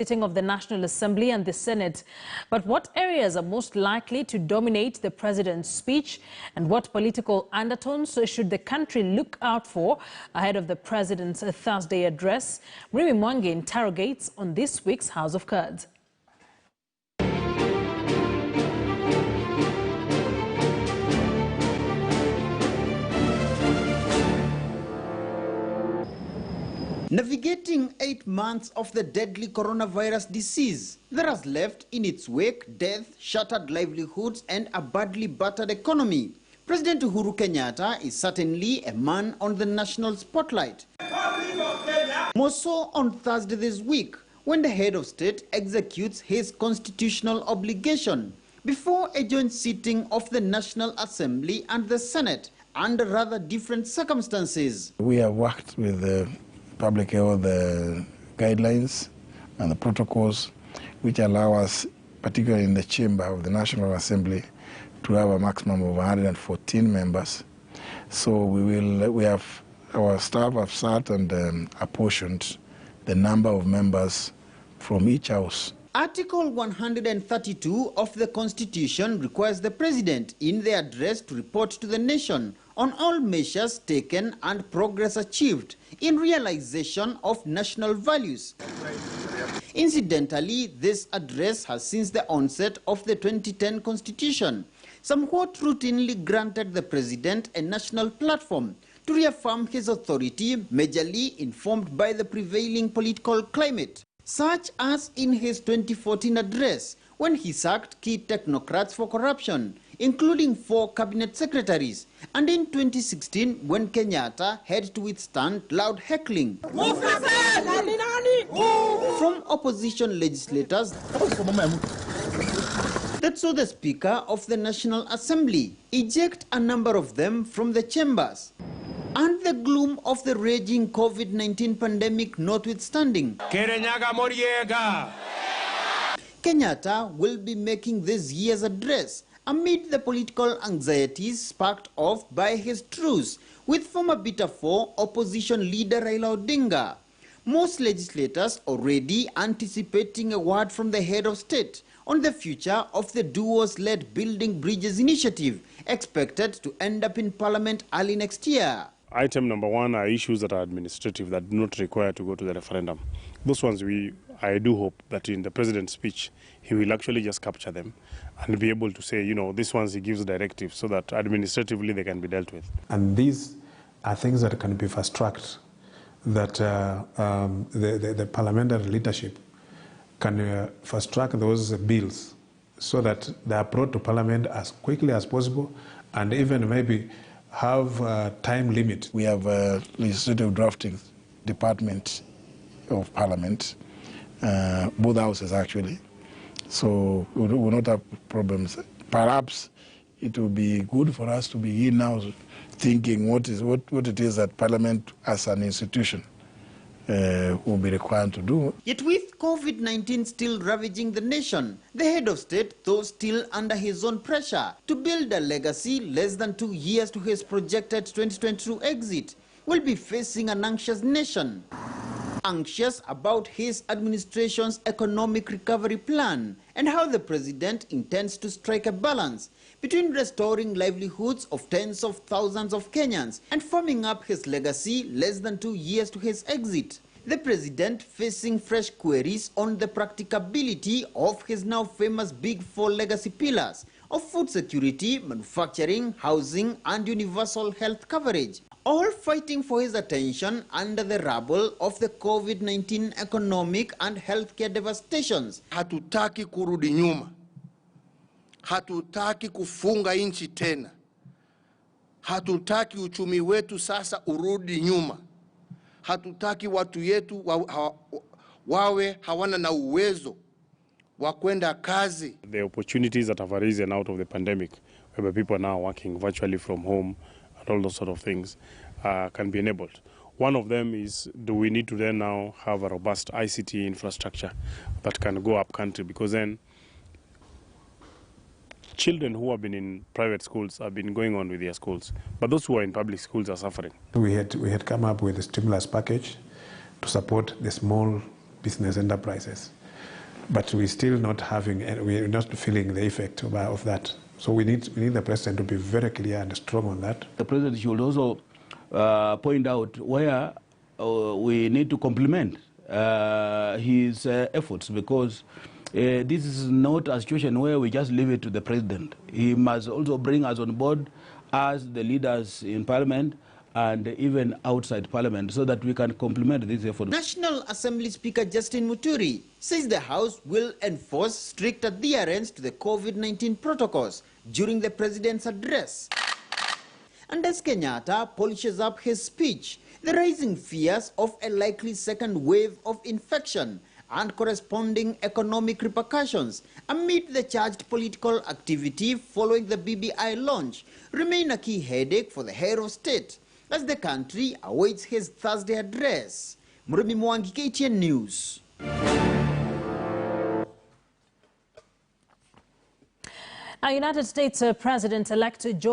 Sitting of the National Assembly and the Senate. But what areas are most likely to dominate the president's speech, and what political undertones should the country look out for ahead of the president's Thursday address? Mrimi Mwangi interrogates on this week's House of Cards. Navigating 8 months of the deadly coronavirus disease that has left in its wake death, shattered livelihoods and a badly battered economy, President Uhuru Kenyatta is certainly a man on the national spotlight. More so on Thursday this week, when the head of state executes his constitutional obligation before a joint sitting of the National Assembly and the Senate under rather different circumstances. We have worked with the public health guidelines and the protocols which allow us, particularly in the chamber of the National Assembly, to have a maximum of 114 members. So our staff have sat and apportioned the number of members from each house. Article 132 of the Constitution requires the President in the address to report to the nation on all measures taken and progress achieved in realization of national values. Incidentally, this address has since the onset of the 2010 Constitution somewhat routinely granted the President a national platform to reaffirm his authority, majorly informed by the prevailing political climate, such as in his 2014 address, when he sacked key technocrats for corruption, including 4 cabinet secretaries, and in 2016 when Kenyatta had to withstand loud heckling from opposition legislators that saw the Speaker of the National Assembly eject a number of them from the chambers. And the gloom of the raging COVID-19 pandemic notwithstanding, Kenyatta will be making this year's address amid the political anxieties sparked off by his truce with former Beta 4 opposition leader Raila Odinga. Most legislators already anticipating a word from the head of state on the future of the duos-led Building Bridges initiative, expected to end up in Parliament early next year. Item number 1 are issues that are administrative, that do not require to go to the referendum. Those ones I do hope that in the president's speech, he will actually just capture them and be able to say, these ones he gives directives so that administratively they can be dealt with. And these are things that can be fast-tracked, that the parliamentary leadership can fast-track those bills so that they are brought to Parliament as quickly as possible, and even maybe have a time limit. We have a legislative drafting department of Parliament, both houses actually, so we will not have problems. Perhaps it will be good for us to begin now thinking what it is that Parliament as an institution will be required to do. Yet with COVID-19 still ravaging the nation, the head of state, though still under his own pressure to build a legacy less than 2 years to his projected 2022 exit, will be facing an anxious nation. Anxious about his administration's economic recovery plan and how the president intends to strike a balance between restoring livelihoods of tens of thousands of Kenyans and firming up his legacy less than 2 years to his exit. The president facing fresh queries on the practicability of his now famous Big 4 legacy pillars of food security, manufacturing, housing and universal health coverage, all fighting for his attention under the rubble of the COVID-19 economic and healthcare devastations. Hatutaki kurudi nyuma. Hatutaki kufunga nchi tena. Hatutaki uchumi wetu sasa urudi nyuma. Hatutaki watu yetu wawe hawana na uwezo wa kwenda kazi. The opportunities that have arisen out of the pandemic, where people are now working virtually from home and all those sort of things, can be enabled. One of them is, do we need to then now have a robust ICT infrastructure that can go up country? Because then children who have been in private schools have been going on with their schools, but those who are in public schools are suffering. We had come up with a stimulus package to support the small business enterprises. but we're still not having, we're not feeling the effect of that. So we need the president to be very clear and strong on that. The president should also point out where we need to complement his efforts, because this is not a situation where we just leave it to the president. He must also bring us on board as the leaders in parliament and even outside parliament, so that we can complement this effort. National Assembly Speaker Justin Muturi says the House will enforce strict adherence to the COVID-19 protocols during the president's address. And as Kenyatta polishes up his speech, the rising fears of a likely second wave of infection and corresponding economic repercussions amid the charged political activity following the BBI launch remain a key headache for the head of state as the country awaits his Thursday address. Murimi Mwangi, KTN News. United States President-elect Joe